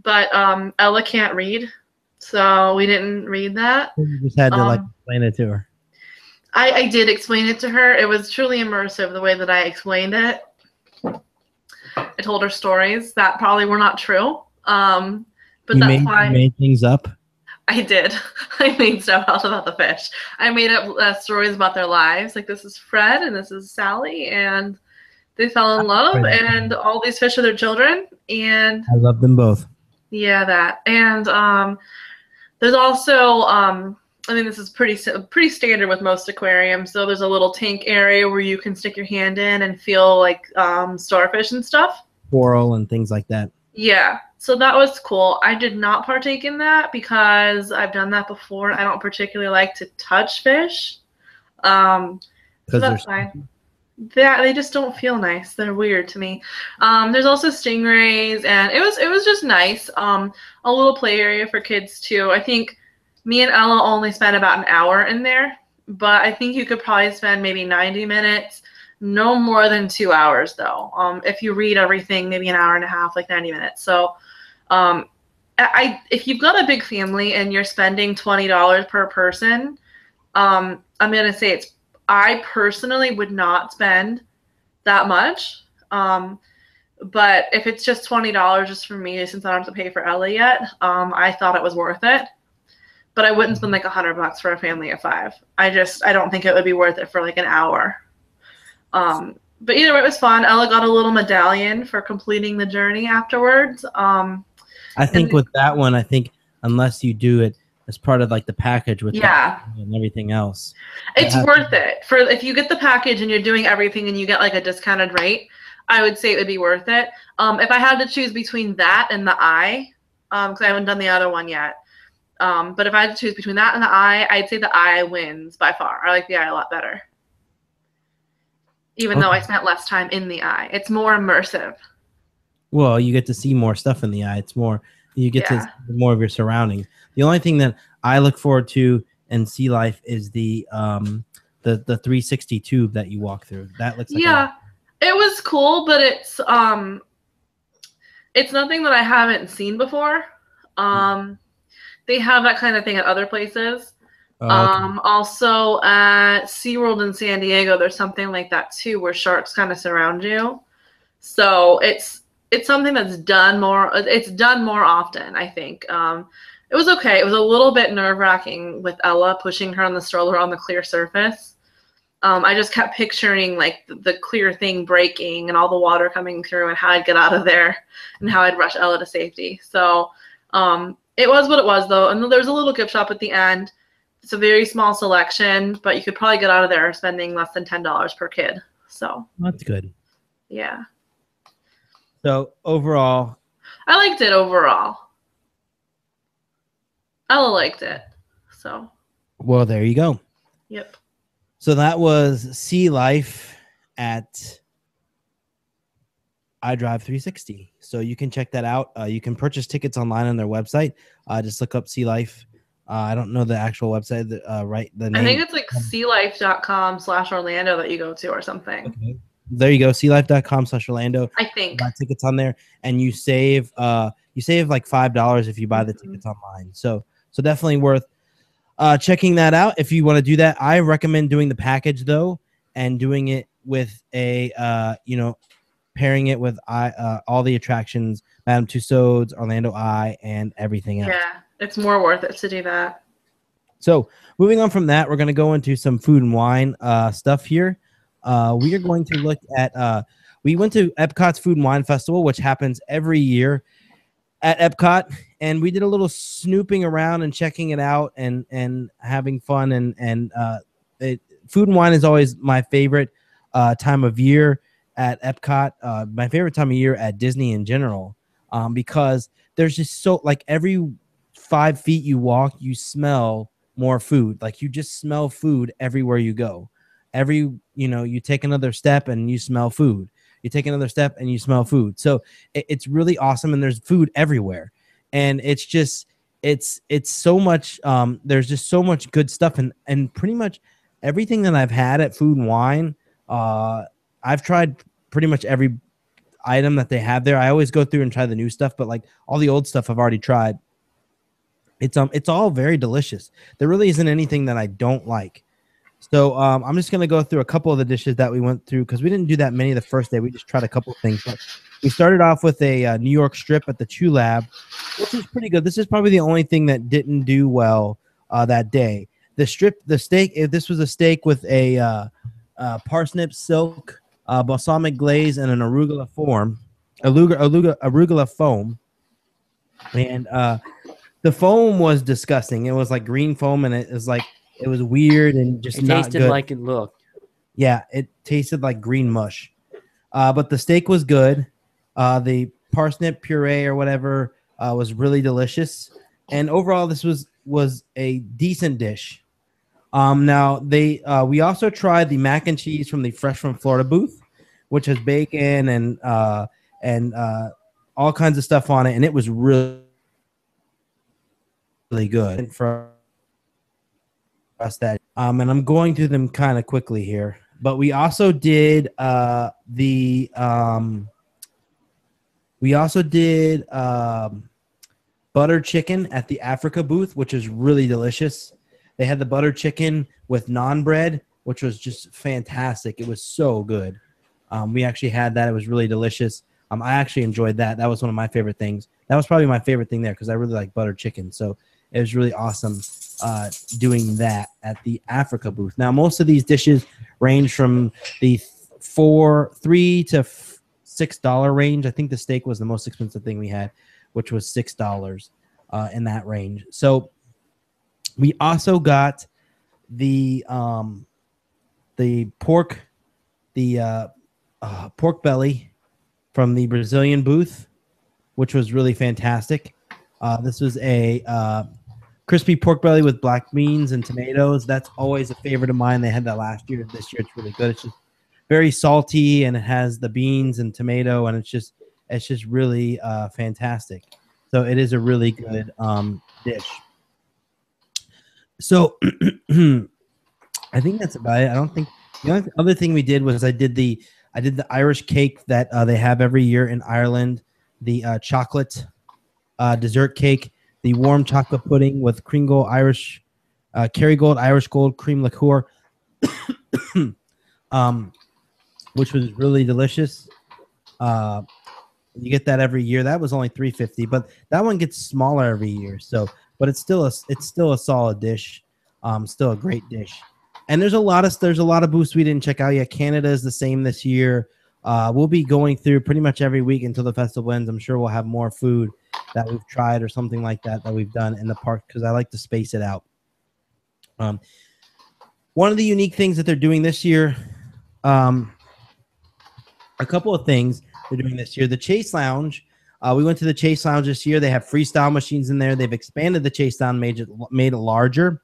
but Ella can't read, so we didn't read that. You just had to like explain it to her. I did explain it to her. It was truly immersive the way that I explained it. I told her stories that probably were not true. But that's why you made things up. I did. I made stuff up about the fish. I made up stories about their lives. Like, this is Fred and this is Sally, and they fell in love, and all these fish are their children. And I love them both. Yeah, that. And there's also, I mean, this is pretty standard with most aquariums. So there's a little tank area where you can stick your hand in and feel like starfish and stuff. Coral and things like that. Yeah, so that was cool. I did not partake in that because I've done that before. I don't particularly like to touch fish. So that's fine. They just don't feel nice. They're weird to me. There's also stingrays, and it was just nice. A little play area for kids too. I think me and Ella only spent about an hour in there, but I think you could probably spend maybe 90 minutes. No more than 2 hours though. If you read everything, maybe an hour and a half, like 90 minutes. So if you've got a big family and you're spending $20 per person, I'm going to say I personally would not spend that much. But if it's just $20 just for me, since I don't have to pay for Ella yet, I thought it was worth it. But I wouldn't spend like $100 for a family of 5. I don't think it would be worth it for like an hour. But either way, it was fun. Ella got a little medallion for completing the journey afterwards. I think with that one, unless you do it as part of like the package with and everything else, it's worth it. If you get the package and you're doing everything and you get like a discounted rate, I would say it would be worth it. If I had to choose between that and the eye, because I haven't done the other one yet, but if I had to choose between that and the eye, I'd say the eye wins by far. I like the eye a lot better. Even though I spent less time in the eye. It's more immersive. Well, you get to see more stuff in the eye. It's more, you get to see more of your surroundings. The only thing that I look forward to in sea life is the 360 tube that you walk through. That looks like it was cool, but it's nothing that I haven't seen before. They have that kind of thing at other places. Also at SeaWorld in San Diego, there's something like that too, where sharks kind of surround you. So it's something that's done more. It's done more often, I think. It was okay. It was a little bit nerve-wracking with Ella pushing her on the stroller on the clear surface. I just kept picturing like the clear thing breaking and all the water coming through and how I'd get out of there and how I'd rush Ella to safety. So it was what it was though. And there's a little gift shop at the end. It's a very small selection, but you could probably get out of there spending less than $10 per kid. So that's good. Yeah. So overall, I liked it overall. Ella liked it. So. Well, there you go. Yep. So that was Sea Life at iDrive 360. So you can check that out. You can purchase tickets online on their website. Just look up Sea Life. I don't know the actual website. The name. I think it's like sealife.com/Orlando that you go to or something. Okay. There you go. sealife.com/Orlando. I think. Buy tickets on there, and you save like $5 if you buy the tickets online. So definitely worth checking that out if you want to do that. I recommend doing the package though, and doing it with a pairing it with all the attractions, Madame Tussauds, Orlando Eye, and everything else. Yeah. It's more worth it to do that. So moving on from that, we're going to go into some food and wine stuff here. We are going to look at we went to Epcot's Food and Wine Festival, which happens every year at Epcot, and we did a little snooping around and checking it out and having fun, and Food and wine is always my favorite time of year at Epcot. My favorite time of year at Disney in general, because there's just so like every 5 feet you walk, you smell more food. Like you just smell food everywhere you go. You take another step and you smell food. You take another step and you smell food. So it's really awesome, and there's food everywhere, and it's so much. There's just so much good stuff, and pretty much everything that I've had at Food and Wine, I've tried pretty much every item that they have there. I always go through and try the new stuff, but like all the old stuff I've already tried. It's all very delicious. There really isn't anything that I don't like. So I'm just going to go through a couple of the dishes that we went through, because we didn't do that many the first day. We just tried a couple of things. But we started off with a New York strip at the Chew Lab, which is pretty good. This is probably the only thing that didn't do well that day. The steak, this was a steak with a parsnip silk, balsamic glaze, and an arugula foam. And the foam was disgusting. It was like green foam, and it was weird and just not good. It tasted like it looked. Yeah, it tasted like green mush. But the steak was good. The parsnip puree or whatever was really delicious. And overall, this was a decent dish. Now we also tried the mac and cheese from the Fresh from Florida booth, which has bacon and all kinds of stuff on it, and it was really good. And for us that, and I'm going through them kind of quickly here, but we also did butter chicken at the Africa booth, which is really delicious. They had the butter chicken with naan bread, which was just fantastic. It was so good. We actually had that. It was really delicious. I actually enjoyed that. That was one of my favorite things. That was probably my favorite thing there, because I really like butter chicken. So it was really awesome doing that at the Africa booth. Now, most of these dishes range from the $3 to $6 range. I think the steak was the most expensive thing we had, which was $6 in that range. So we also got the pork belly from the Brazilian booth, which was really fantastic. This was a crispy pork belly with black beans and tomatoes. That's always a favorite of mine. They had that last year. This year it's really good. It's just very salty, and it has the beans and tomato, and it's just really fantastic. So it is a really good dish. So I think that's about it. I don't think the only other thing we did was I did the Irish cake that they have every year in Ireland, the chocolate dessert cake, the warm chocolate pudding with Kerrygold Irish Gold cream liqueur, which was really delicious. You get that every year. That was only $3.50, but that one gets smaller every year. So, but it's still a solid dish, still a great dish. And there's a lot of booths we didn't check out yet. Canada is the same this year. We'll be going through pretty much every week until the festival ends. I'm sure we'll have more food that we've tried or something like that we've done in the park, because I like to space it out. One of the unique things that they're doing this year, a couple of things they're doing this year. The Chase Lounge, we went to the Chase Lounge this year. They have freestyle machines in there. They've expanded the Chase Lounge, made it larger.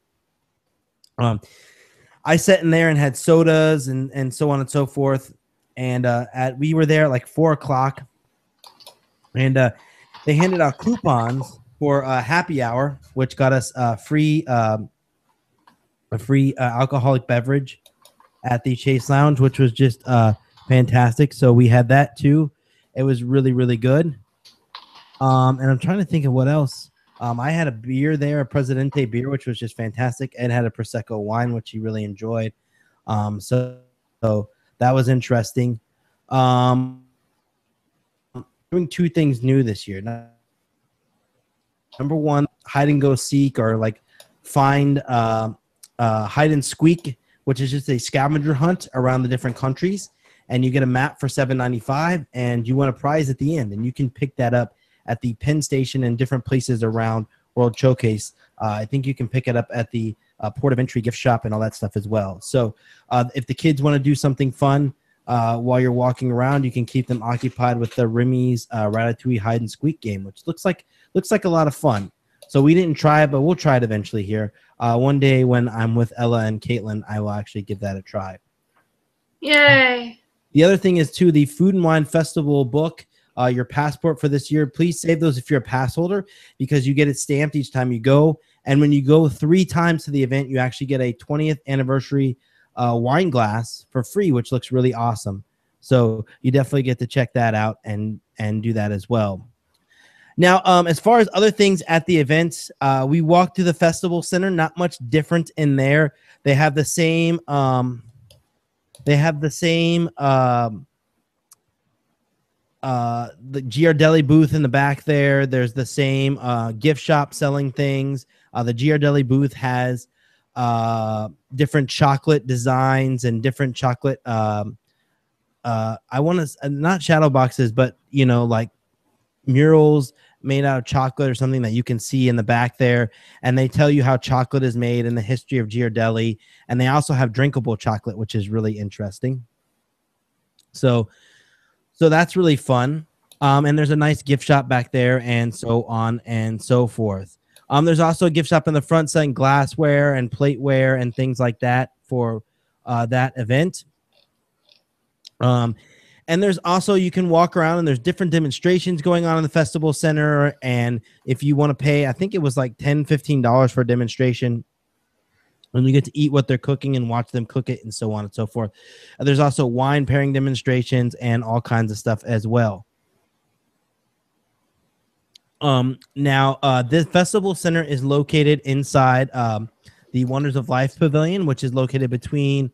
I sat in there and had sodas and so on and so forth. And we were there at like 4 o'clock, and they handed out coupons for happy hour, which got us a free alcoholic beverage at the Chase Lounge, which was just fantastic. So we had that too. It was really, really good. And I'm trying to think of what else. I had a beer there, a Presidente beer, which was just fantastic. Ed had a Prosecco wine, which he really enjoyed. So that was interesting. Doing 2 things new this year. Number one, hide and go seek, or like find hide and squeak, which is just a scavenger hunt around the different countries, and you get a map for $7.95, and you win a prize at the end, and you can pick that up at the Penn Station and different places around World Showcase. I think you can pick it up at the port of entry gift shop and all that stuff as well. So if the kids want to do something fun while you're walking around, you can keep them occupied with the Remy's Ratatouille hide and squeak game, which looks like a lot of fun. So we didn't try it, but we'll try it eventually here. One day when I'm with Ella and Caitlin, I will actually give that a try. Yay! The other thing is, too, the Food and Wine Festival book, your passport for this year. Please save those if you're a pass holder, because you get it stamped each time you go. And when you go 3 times to the event, you actually get a 20th anniversary wine glass for free, which looks really awesome. So you definitely get to check that out and do that as well. Now, as far as other things at the events, we walked to the festival center. Not much different in there. They have the same. The Giardelli booth in the back there. There's the same gift shop selling things. The Giardelli booth has different chocolate designs and different chocolate. I want to not shadow boxes, but like murals made out of chocolate or something that you can see in the back there, and they tell you how chocolate is made and the history of Giardelli, and they also have drinkable chocolate, which is really interesting. So that's really fun. And there's a nice gift shop back there, and so on and so forth. There's also a gift shop in the front selling glassware and plateware and things like that for that event. And there's also, you can walk around and there's different demonstrations going on in the festival center. And if you want to pay, I think it was like $10, $15 for a demonstration, and you get to eat what they're cooking and watch them cook it and so on and so forth. There's also wine pairing demonstrations and all kinds of stuff as well. Now, this festival center is located inside the Wonders of Life Pavilion, which is located between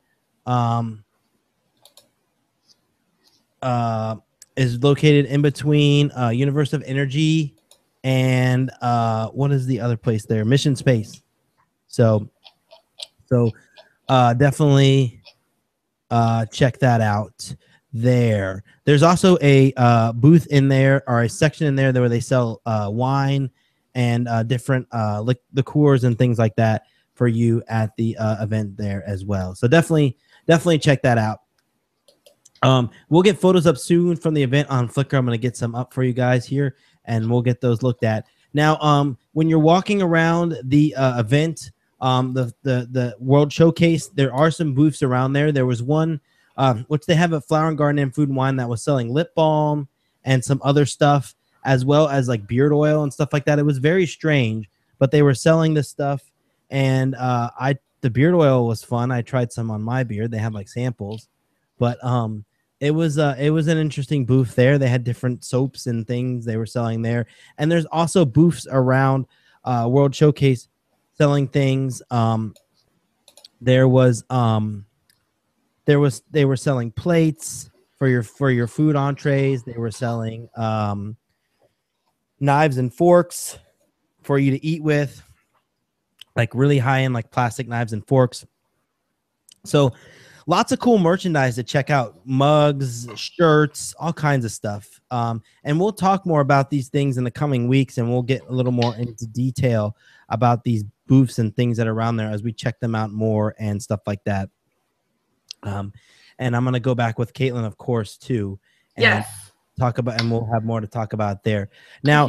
Universe of Energy and what is the other place there? Mission Space. So definitely check that out there. There's also a booth in there, or a section in there where they sell wine and different liqueurs and things like that for you at the event there as well. So definitely check that out. We'll get photos up soon from the event on Flickr. I'm going to get some up for you guys here, and we'll get those looked at. Now, when you're walking around the event, the World Showcase, there are some booths around there. There was one which they have at Flower and Garden and Food and Wine that was selling lip balm and some other stuff, as well as like beard oil and stuff like that. It was very strange, but they were selling this stuff, and the beard oil was fun. I tried some on my beard. They had like samples, but it was an interesting booth there. They had different soaps and things they were selling there, and there's also booths around World Showcase selling things. They were selling plates for your food entrees. They were selling knives and forks for you to eat with, like really high-end like plastic knives and forks. So lots of cool merchandise to check out, mugs, shirts, all kinds of stuff. And we'll talk more about these things in the coming weeks, and we'll get a little more into detail about these booths and things that are around there as we check them out more and stuff like that. And I'm going to go back with Caitlin, of course, too. And yes. Talk about, and we'll have more to talk about there. Now,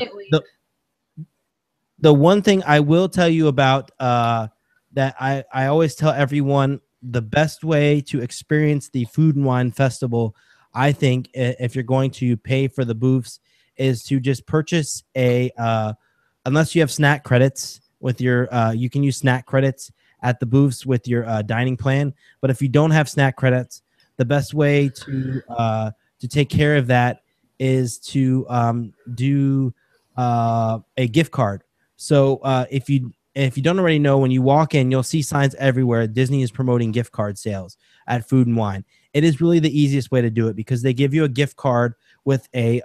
the one thing I will tell you about that I always tell everyone, the best way to experience the Food and Wine Festival, I think, if you're going to pay for the booths, is to just purchase unless you have snack credits with your, you can use snack credits at the booths with your dining plan. But if you don't have snack credits, the best way to take care of that is to do a gift card. So if you don't already know, when you walk in, you'll see signs everywhere. Disney is promoting gift card sales at Food and Wine. It is really the easiest way to do it, because they give you a gift card with a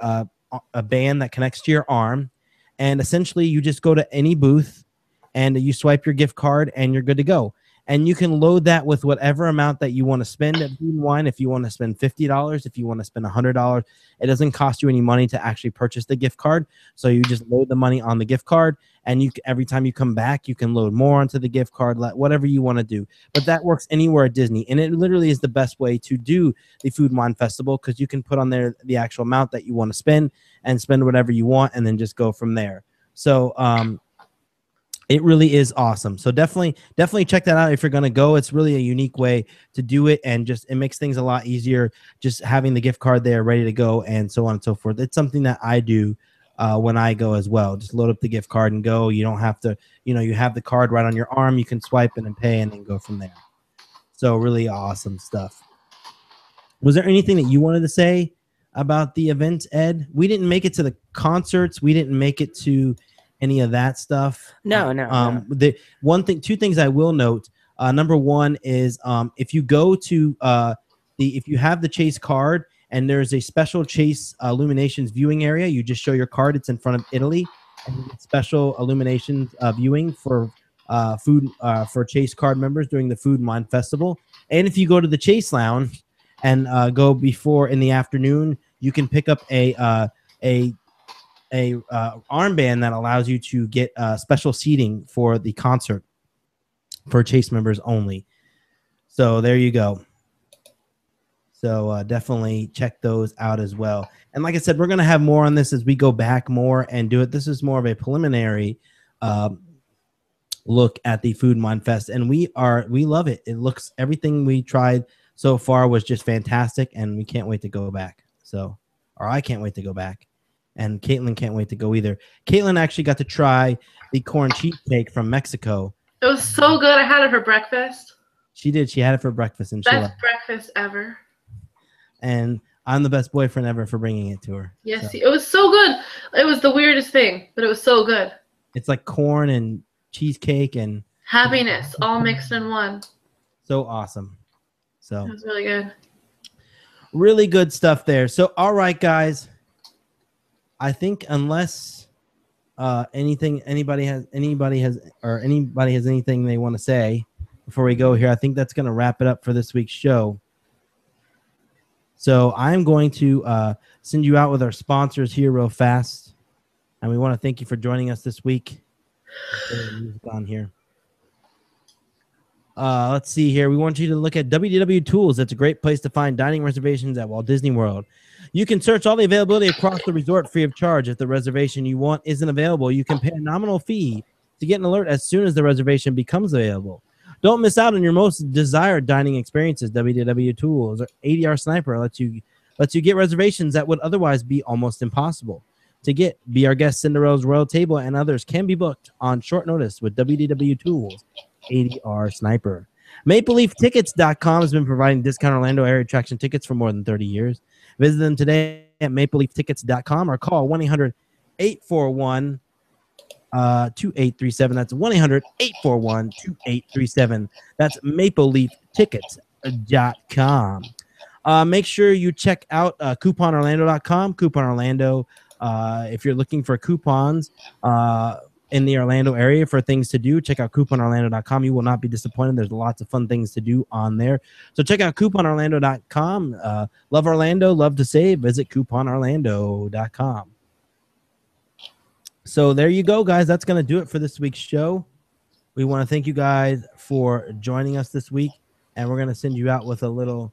band that connects to your arm, and essentially you just go to any booth and you swipe your gift card and you're good to go. and you can load that with whatever amount that you want to spend at Food and Wine. If you want to spend $50, if you want to spend $100, it doesn't cost you any money to actually purchase the gift card. So you just load the money on the gift card, and every time you come back, you can load more onto the gift card, whatever you want to do. But that works anywhere at Disney, and it literally is the best way to do the Food and Wine Festival, because you can put on there the actual amount that you want to spend and spend whatever you want, and then just go from there. So it really is awesome. So definitely check that out if you're going to go. It's really a unique way to do it, and just it makes things a lot easier just having the gift card there ready to go, and so on and so forth. It's something that I do when I go as well. Just load up the gift card and go. You don't have to, you have the card right on your arm. You can swipe it and pay and then go from there. So really awesome stuff. Was there anything that you wanted to say about the event, Ed? We didn't make it to the concerts. We didn't make it to any of that stuff. No. The two things I will note. Number one is if you go to if you have the Chase card and there's a special Chase Illuminations viewing area, you just show your card. It's in front of Italy, and you get special Illuminations viewing for food for Chase card members during the Food and Wine Festival. And if you go to the Chase Lounge and go before in the afternoon, you can pick up a armband that allows you to get special seating for the concert for Chase members only. So there you go. So definitely check those out as well. And like I said, we're going to have more on this as we go back more and do it. This is more of a preliminary look at the Food and Wine Fest, and we love it. It looks, everything we tried so far was just fantastic, and we can't wait to go back. So, or I can't wait to go back. And Caitlin can't wait to go either. Caitlin actually got to try the corn cheesecake from Mexico. It was so good. I had it for breakfast. She did. She had it for breakfast. And best breakfast ever. And I'm the best boyfriend ever for bringing it to her. Yes, so. It was so good. It was the weirdest thing, but it was so good. It's like corn and cheesecake and happiness all mixed in one. So awesome. So it was really good. Really good stuff there. So all right, guys. I think unless anybody has anything they want to say before we go here, I think that's going to wrap it up for this week's show. So I'm going to send you out with our sponsors here real fast, and we want to thank you for joining us this week. Music on here. Let's see here. We want you to look at WDW Tools. It's a great place to find dining reservations at Walt Disney World. You can search all the availability across the resort free of charge. If the reservation you want isn't available, you can pay a nominal fee to get an alert as soon as the reservation becomes available. Don't miss out on your most desired dining experiences. WDW Tools or ADR Sniper lets you get reservations that would otherwise be almost impossible. To get Be Our Guest, Cinderella's Royal Table, and others can be booked on short notice with WDW Tools, ADR Sniper. MapleLeafTickets.com has been providing discount Orlando area attraction tickets for more than 30 years. Visit them today at MapleLeafTickets.com or call 1-800-841-2837. That's 1-800-841-2837. That's MapleLeafTickets.com. Make sure you check out CouponOrlando.com. Coupon Orlando. If you're looking for coupons in the Orlando area for things to do, check out CouponOrlando.com. You will not be disappointed. There's lots of fun things to do on there. So check out CouponOrlando.com. Love Orlando, love to save. Visit CouponOrlando.com. So there you go, guys. That's going to do it for this week's show. We want to thank you guys for joining us this week, and we're going to send you out with a little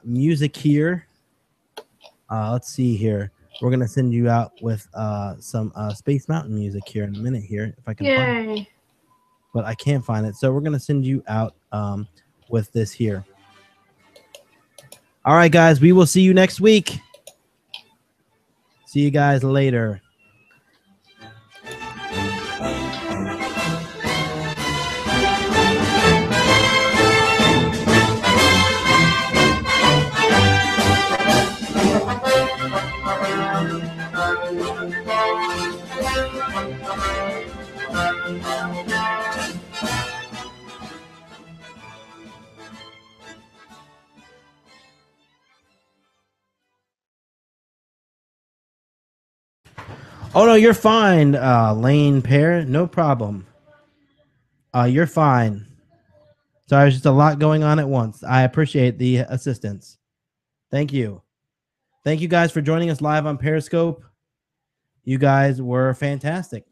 music here. Let's see here. We're going to send you out with some Space Mountain music here in a minute here, if I can find it. But I can't find it. So we're going to send you out with this here. All right, guys. We will see you next week. See you guys later. Oh, no, you're fine, Lane Pear. No problem. You're fine. Sorry, there's just a lot going on at once. I appreciate the assistance. Thank you. Thank you guys for joining us live on Periscope. You guys were fantastic.